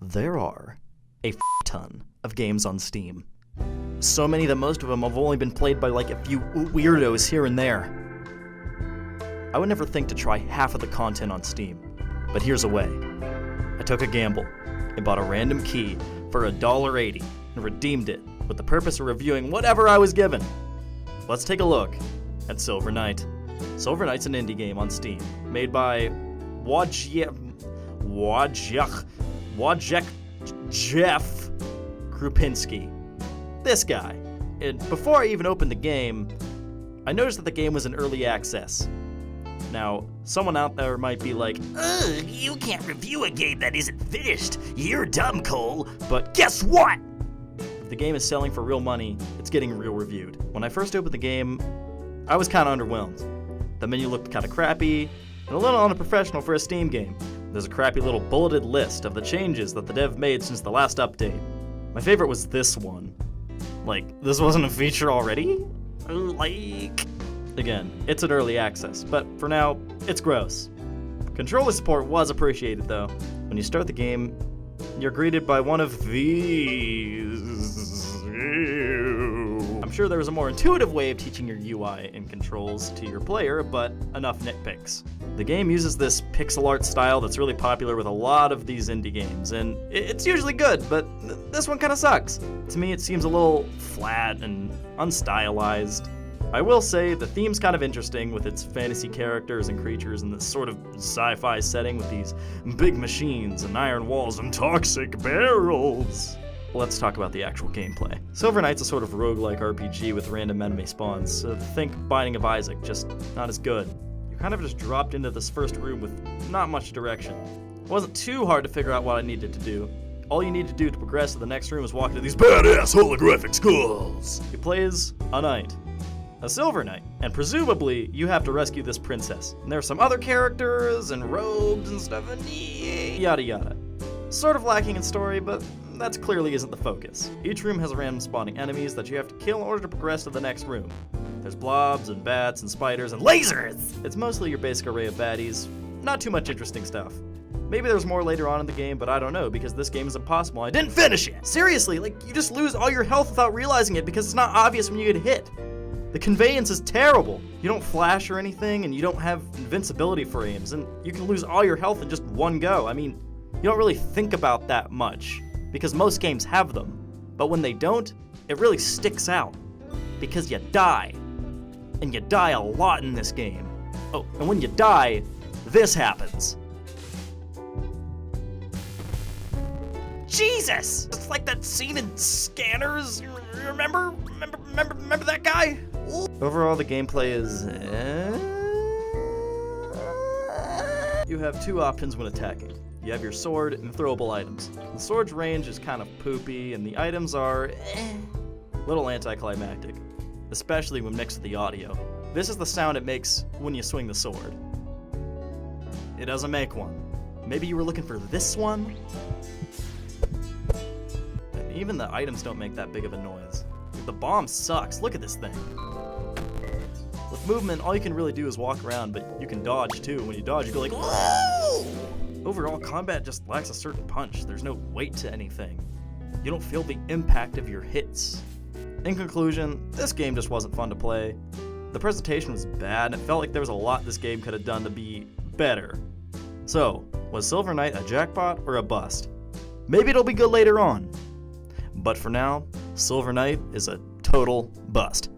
There are a ton of games on Steam. So many that most of them have only been played by like a few weirdos here and there. I would never think to try half of the content on Steam, but here's a way. I took a gamble and bought a random key for $1.80 and redeemed it with the purpose of reviewing whatever I was given. Let's take a look at Silver Knight. Silver Knight's an indie game on Steam, made by Wojciech Jeff Krupinski. This guy. And before I even opened the game, I noticed that the game was in early access. Now, someone out there might be like, Ugh, you can't review a game that isn't finished. You're dumb, Cole. but guess what? If the game is selling for real money, it's getting real reviewed. When I first opened the game, I was kind of underwhelmed. The menu looked kind of crappy and a little unprofessional for a Steam game. There's a crappy little bulleted list of the changes that the dev made since the last update. My favorite was this one. Like, this wasn't a feature already? Like... Again, it's an early access, but for now, it's gross. Controller support was appreciated though. When you start the game, you're greeted by one of these. I'm sure there was a more intuitive way of teaching your UI and controls to your player, but enough nitpicks. The game uses this pixel art style that's really popular with a lot of these indie games, and it's usually good, but this one kind of sucks. To me, it seems a little flat and unstylized. I will say the theme's kind of interesting with its fantasy characters and creatures in this sort of sci-fi setting with these big machines and iron walls and toxic barrels. Let's talk about the actual gameplay. Silver Knight's a sort of roguelike RPG with random enemy spawns, so think Binding of Isaac, just not as good. You kind of just dropped into this first room with not much direction. It wasn't too hard to figure out what I needed to do. All you need to do to progress to the next room is walk into these badass holographic skulls. You play as a knight. A Silver Knight, and presumably you have to rescue this princess. And there's some other characters and robes and stuff and yada yada. Sort of lacking in story, but that clearly isn't the focus. Each room has random spawning enemies that you have to kill in order to progress to the next room. There's blobs and bats and spiders and lasers! It's mostly your basic array of baddies, not too much interesting stuff. Maybe there's more later on in the game, but I don't know, because this game is impossible. I didn't finish it! Seriously, like, you just lose all your health without realizing it because it's not obvious when you get hit. The conveyance is terrible. You don't flash or anything, and you don't have invincibility frames, and you can lose all your health in just one go. I mean, you don't really think about that much, because most games have them. But when they don't, it really sticks out, because you die. And you die a lot in this game. Oh, and when you die, this happens. Jesus! It's like that scene in Scanners. Remember that guy? Overall, the gameplay is... You have two options when attacking. You have your sword and throwable items. The sword's range is kind of poopy, and the items are a little anticlimactic, especially when mixed with the audio. This is the sound it makes when you swing the sword. It doesn't make one. Maybe you were looking for this one? And even the items don't make that big of a noise. The bomb sucks. Look at this thing. With movement, all you can really do is walk around, but you can dodge too. When you dodge, you go like, whoa! Overall, combat just lacks a certain punch. There's no weight to anything. You don't feel the impact of your hits. In conclusion, this game just wasn't fun to play. The presentation was bad, and it felt like there was a lot this game could have done to be better. So, was Silver Knight a jackpot or a bust? Maybe it'll be good later on. But for now, Silver Knight is a total bust.